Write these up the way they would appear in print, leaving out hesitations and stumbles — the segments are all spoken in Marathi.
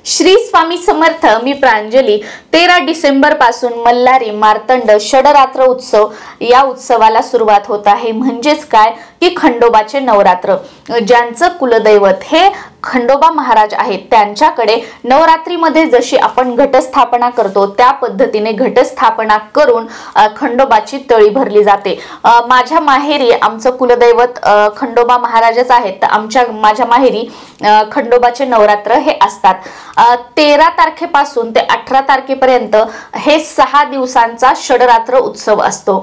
श्री स्वामी समर्थ। मी प्रांजली। 13 डिसेंबर पासून मल्हारी मार्तंड षडरात्र उत्सव या उत्सवाला सुरुवात होत आहे। म्हणजेच काय की खंडोबाचे नवरात्र, ज्यांचं कुलदैवत हे खंडोबा महाराज आहेत, त्यांच्याकडे नवरात्रीमध्ये जशी आपण घटस्थापना करतो त्या पद्धतीने घटस्थापना करून खंडोबाची तळी भरली जाते। माझ्या माहेरी आमचं कुलदैवत खंडोबा महाराजच आहेत। माझ्या माहेरी खंडोबाचे नवरात्र हे असतात। 13 तारखेपासून ते 18 तारखेपर्यंत हे 6 दिवसांचा षडरात्र उत्सव असतो।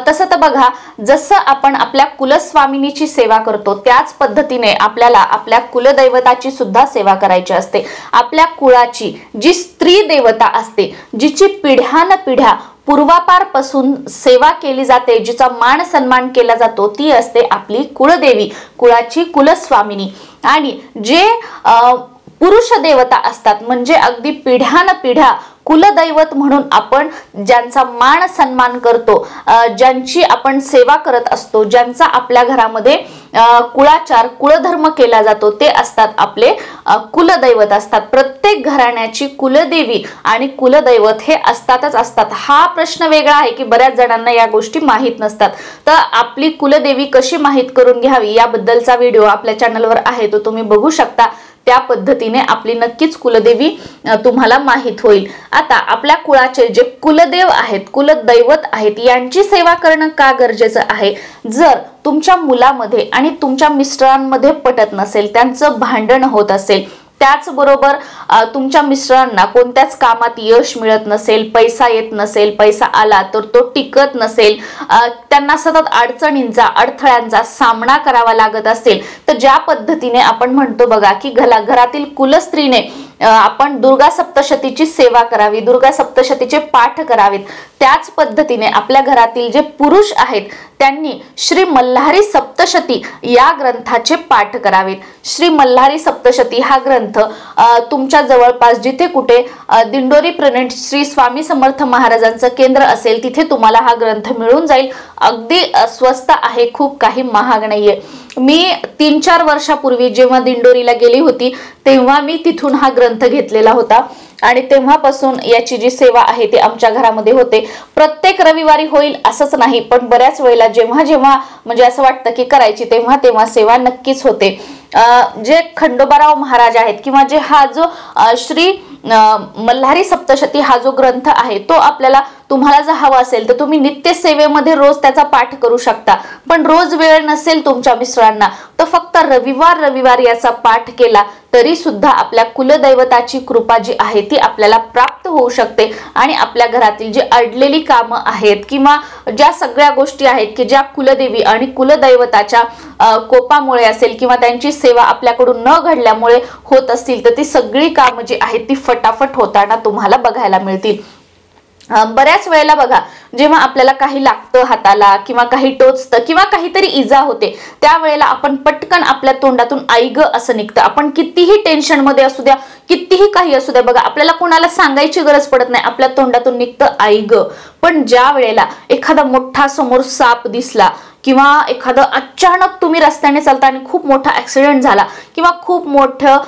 तसं तर बघा, जसं आपण आपल्या कुलस्वामिनीची सेवा करतो त्याच पद्धतीने आपल्याला आपल्या कुलदैवताची सुद्धा सेवा करायची असते। आपल्या कुळाची जी स्त्री देवता असते, जिची पिढ्यानपिढ्या पूर्वापारपासून सेवा केली जाते, जिचा मान सन्मान केला जातो, ती असते आपली कुळदेवी, कुळाची कुलस्वामिनी। आणि जे पुरुष देवता असतात, म्हणजे अगदी पिढ्यानपिढ्या कुलदैवत म्हणून आपण ज्यांचा मान सन्मान करतो, ज्यांची आपण सेवा करत असतो, ज्यांचा आपल्या घरामध्ये कुळाचार कुळधर्म केला जातो, ते असतात आपले कुलदैवत असतात। प्रत्येक घराण्याची कुलदेवी आणि कुलदैवत हे असतातच असतात। हा प्रश्न वेगळा आहे की बऱ्याच जणांना या गोष्टी माहित नसतात। तर आपली कुलदेवी कशी माहित करून घ्यावी याबद्दलचा व्हिडिओ आपल्या चॅनलवर आहे, तो तुम्ही बघू शकता। त्या पद्धतीने आपली नक्कीच कुलदेवी तुम्हाला माहित होईल। आता आपल्या कुळाचे जे कुलदेव आहेत, कुलदैवत आहेत, यांची सेवा करणं का गरजेचं आहे? जर तुमच्या मुलामध्ये आणि तुमच्या मिस्टरांमध्ये पटत नसेल, त्यांचं भांडण होत असेल, त्याचबरोबर तुमच्या मिस्टरांना कोणत्याच कामात यश मिळत नसेल, पैसा येत नसेल, पैसा आला तर तो टिकत नसेल, त्यांना सतत अडचणींचा अडथळ्यांचा सामना करावा लागत असेल, तर ज्या पद्धतीने आपण म्हणतो बघा की घरातील कुलस्त्रीने आपण दुर्गा सप्तशतीची सेवा करावी, दुर्गा सप्तशतीचे पाठ करावेत, त्याच पद्धतीने आपल्या घरातील जे पुरुष आहेत त्यांनी श्री मल्हारी सप्तशती या ग्रंथाचे पाठ करावेत। श्री मल्हारी सप्तशती हा ग्रंथ तुमच्या जवळपास जिथे कुठे दिंडोरी प्रेझेंट श्री स्वामी समर्थ महाराजांचं केंद्र असेल तिथे तुम्हाला हा ग्रंथ मिळून जाईल। अगदी स्वस्त आहे, खूप काही महाग नाहीये। मी 3-4 वर्षापूर्वी जेव्हा दिंडोरीला गेली होती तेव्हा मी तिथून हा ग्रंथ घेतलेला होता आणि तेव्हापासून याची जी सेवा आहे ती आमच्या घरामध्ये होते। प्रत्येक रविवारी होईल असंच नाही, पण बऱ्याच वेळेला जेव्हा म्हणजे असं वाटतं की करायची तेव्हा सेवा नक्कीच होते। जे खंडोबाराव महाराज आहेत किंवा जे हा जो श्री मल्हारी सप्तशती हा जो ग्रंथ आहे तो आपल्याला तुम्हाला जर हवा असेल तर तुम्ही नित्य सेवेमध्ये रोज त्याचा पाठ करू शकता। पण रोज वेळ नसेल तुमच्या मिस्टरांना तर फक्त रविवार याचा पाठ केला तरी सुद्धा आपल्या कुलदैवताची कृपा जी आहे ती आपल्याला प्राप्त होऊ शकते आणि आपल्या घरातील जी अडलेली कामं आहेत किंवा ज्या सगळ्या गोष्टी आहेत की ज्या कुलदेवी आणि कुलदैवताच्या कोपामुळे असेल किंवा त्यांची सेवा आपल्याकडून न घडल्यामुळे होत असतील तर ती सगळी कामं जी आहेत ती फटाफट होताना तुम्हाला बघायला मिळतील। बऱ्याच वेळेला बघा, जेव्हा आपल्याला काही लागतं हाताला किंवा काही टोचतं किंवा काहीतरी इजा होते, त्यावेळेला आपण पटकन आपल्या तोंडातून आई ग असं निघतं। आपण कितीही टेन्शन मध्ये असू द्या, कितीही काही असू द्या, बघा आपल्याला कोणाला सांगायची गरज पडत नाही, आपल्या तोंडातून निघतं आई ग। पण ज्या वेळेला एखादा मोठा समोर साप दिसला किंवा एखादं अचानक तुम्ही रस्त्याने चालता आणि खूप मोठा ऍक्सिडेंट झाला किंवा खूप मोठं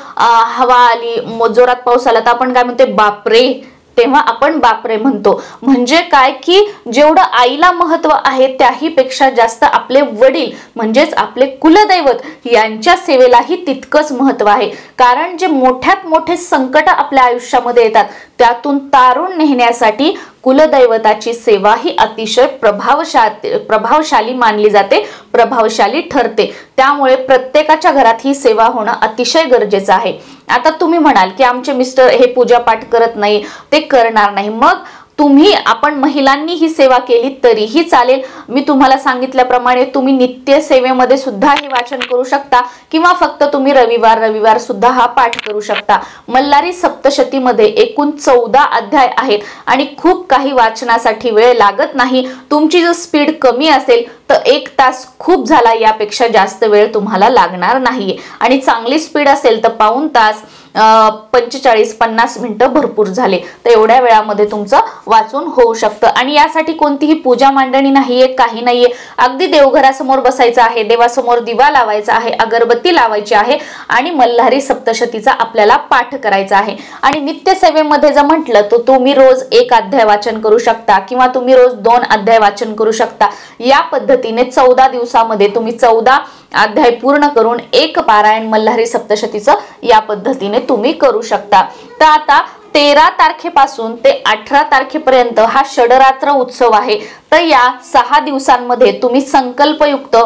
हवा आली, जोरात पाऊस आला, तर आपण काय म्हणते, बापरे, तेव्हा आपण बापरे म्हणतो। म्हणजे काय की जेवढं आईला महत्व आहे त्याही पेक्षा जास्त आपले वडील म्हणजेच आपले कुलदैवत यांच्या सेवेलाही तितकंच महत्व आहे। कारण जे मोठ्यात मोठे संकट आपल्या आयुष्यामध्ये येतात त्यातून तारून नेण्यासाठी कुलदैवताची सेवा ही अतिशय प्रभावशाली मानली जाते, प्रभावशाली ठरते। त्यामुळे प्रत्येकाच्या घरात ही सेवा होणं अतिशय गरजेचं आहे। आता तुम्ही म्हणाल की आमचे मिस्टर हे पूजापाठ करत नाही, ते करणार नाही, मग आपण महिलांनी ही सेवा केली तरीही चालेल। मी तुम्हाला सांगितल्याप्रमाणे तुम्ही नित्य सेवेमध्ये सुद्धा हे वाचन करू शकता किंवा फक्त तुम्ही रविवार सुद्धा हा पाठ करू शकता। मल्हारी सप्तशतीमध्ये एकूण 14 अध्याय आहेत आणि खूप काही वाचनासाठी वेळ लागत नाही। तुमची जर स्पीड कमी असेल तर 1 तास खूप झाला, यापेक्षा जास्त वेळ तुम्हाला लागणार नाहीये, आणि चांगली स्पीड असेल तर 1.25 तास 45-50 मिनिटं भरपूर झाले. तर एवढ्या वेळामध्ये तुमचं वाचून होऊ शकतं. आणि यासाठी कोणतीही पूजा मांडणी नाहीये, काही नाहीये. अगदी देवघरासमोर बसायचं आहे, देवासमोर दिवा लावायचा आहे, अगरबत्ती लावायची आहे आणि मल्हारी सप्तशतीचा आपल्याला पाठ करायचा आहे. आणि नित्यसेवेमध्ये जर म्हटलं तर तुम्ही रोज 1 अध्याय वाचन करू शकता किंवा तुम्ही रोज 2 अध्याय वाचन करू शकता. या पद्धतीने 14 दिवसामध्ये तुम्ही 14 अध्याय पूर्ण करून 1 पारायण मल्हारी सप्तशतीचं या पद्धतीने तुम्ही करू शकता. तर आता 13 तारखेपासून ते 18 तारखेपर्यंत हा षडरात्र उत्सव आहे. तर या 6 दिवसांमध्ये तुम्ही संकल्पयुक्त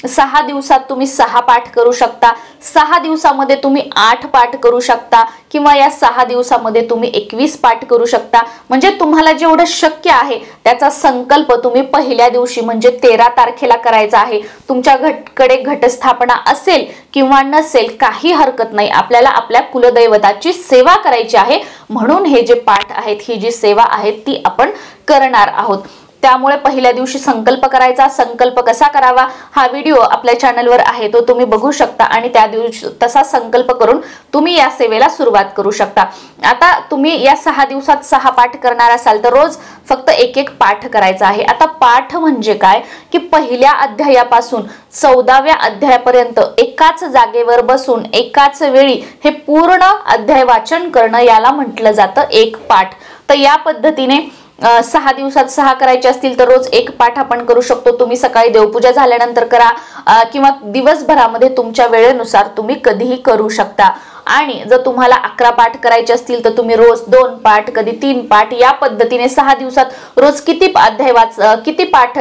6 दिवसात तुम्ही 6 पाठ करू शकता, 6 दिवसामध्ये तुम्ही 8 पाठ करू शकता किंवा या 6 दिवसामध्ये तुम्ही 21 पाठ करू शकता. म्हणजे तुम्हाला जेवढं शक्य आहे त्याचा संकल्प तुम्ही पहिल्या दिवशी म्हणजे 13 तारखेला करायचा आहे. तुमच्याकडे घटस्थापना असेल किंवा नसेल काही हरकत नाही, आपल्याला आपल्या कुलदैवताची सेवा करायची आहे. म्हणून हे जे पाठ आहेत, ही जी सेवा आहे ती आपण करणार आहोत. त्यामुळे पहिल्या दिवशी संकल्प करायचा. संकल्प कसा करावा हा व्हिडिओ आपल्या चॅनलवर आहे, तो तुम्ही बघू शकता आणि त्या दिवशी तसा संकल्प करून तुम्ही या सेवेला सुरुवात करू शकता. आता तुम्ही या 6 दिवसात 6 पाठ करणार असाल तर रोज फक्त 1 पाठ करायचा आहे. आता पाठ म्हणजे काय की पहिल्या अध्यायापासून 14व्या अध्यायापर्यंत एकाच जागेवर बसून एकाच वेळी हे पूर्ण अध्याय वाचन करणं याला म्हटलं जातं 1 पाठ. तर या पद्धतीने 6 दिवसात 6 करायचे असतील तर रोज 1 पाठ आपण करू शकतो. तुम्ही सकाळी देवपूजा झाल्यानंतर करा किंवा दिवसभरामध्ये तुमच्या वेळेनुसार तुम्ही कधीही करू शकता. आणि जर तुम्हाला 11 पाठ करायचे असतील तर तुम्ही रोज 2 पाठ, कधी 3 पाठ या पद्धतीने 6 दिवसात रोज किती पाठ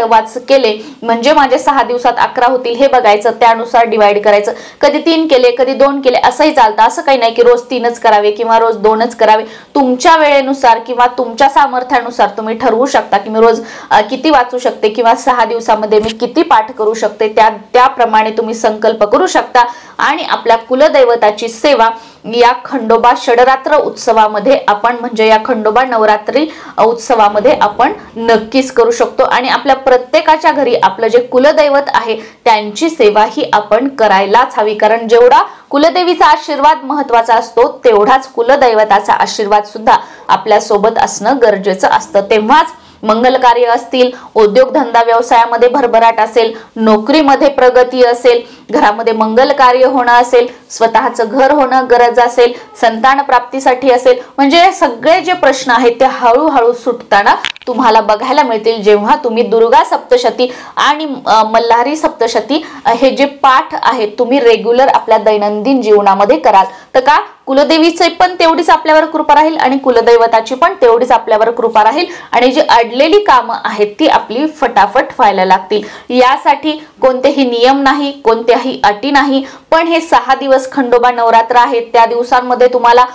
केले म्हणजे माझे 6 दिवसात 11 होतील हे बघायचं, त्यानुसार डिवाइड करायचं. कधी 3 केले, कधी 2 केले असंही चालतं. असं काही नाही की रोज 3च करावे किंवा रोज 2च करावे. तुमच्या वेळेनुसार किंवा तुमच्या सामर्थ्यानुसार तुम्ही ठरवू शकता की मी रोज किती वाचू शकते किंवा 6 दिवसामध्ये मी किती पाठ करू शकते. त्याप्रमाणे तुम्ही संकल्प करू शकता आणि आपल्या कुलदैवताची सेवा या खंडोबा षडरात्र उत्सवामध्ये आपण म्हणजे या खंडोबा नवरात्री उत्सवामध्ये आपण नक्कीच करू शकतो. आणि आपल्या प्रत्येकाच्या घरी आपलं जे कुलदैवत आहे त्यांची सेवा ही आपण करायलाच हवी. कारण जेवढा कुलदेवीचा आशीर्वाद महत्वाचा असतो तेवढाच कुलदैवताचा आशीर्वाद सुद्धा आपल्या सोबत असणं गरजेचं असतं. तेव्हाच मंगल कार्य असतील, उद्योगधंदा व्यवसायामध्ये भरभराट असेल, नोकरीमध्ये प्रगती असेल, घरामध्ये मंगल कार्य होणं असेल, स्वतःचं घर होणं गरज असेल, संतान प्राप्तीसाठी असेल, म्हणजे सगळे जे प्रश्न आहेत ते हळूहळू सुटताना तुम्हाला बघायला मिळतील जेव्हा तुम्ही दुर्गा सप्तशती आणि मल्हारी सप्तशती हे जे पाठ आहेत तुम्ही रेग्युलर आपल्या दैनंदिन जीवनामध्ये कराल. तर का कुलदेवीची पण तेवढीच आपल्यावर कृपा राहील आणि कुलदैवताची पण तेवढीच आपल्यावर कृपा राहील आणि जी अडलेली कामं आहेत ती आपली फटाफट व्हायला लागतील. यासाठी कोणतेही नियम नाही, कोणत्याही अटी नाही, पण हे 6 दिवस खंडोबा नवरात्र आहेत. त्या दिवसांमध्ये तुम्हाला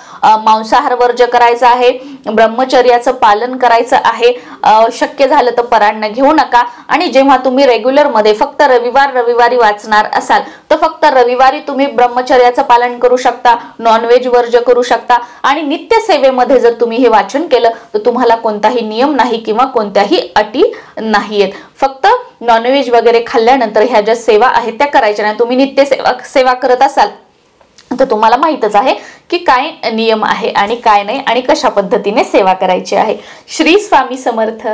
मांसाहार वर्ज्य करायचं आहे, ब्रह्मचर्याचं पालन करायचं आहे, शक्य झालं तर परान्न घेऊ नका. आणि जेव्हा तुम्ही रेग्युलर मध्ये फक्त रविवारी वाचणार असाल तर फक्त रविवारी तुम्ही ब्रह्मचर्याचं पालन करू शकता, नॉनव्हेज वर्ज्य करू शकता. आणि नित्य सेवेमध्ये जर तुम्ही हे वाचन केलं तर तुम्हाला कोणताही नियम नाही किंवा कोणत्याही अटी नाहीयेत. फक्त नॉनव्हेज वगैरे खाल्ल्यानंतर ह्या ज्या सेवा आहेत त्या करायच्या नाही. तुम्ही नित्य सेवा करत असाल तर तुम्हाला माहितच आहे की काय नियम आहे आणि काय नाही आणि कशा पद्धतीने सेवा करायची आहे. श्री स्वामी समर्थ.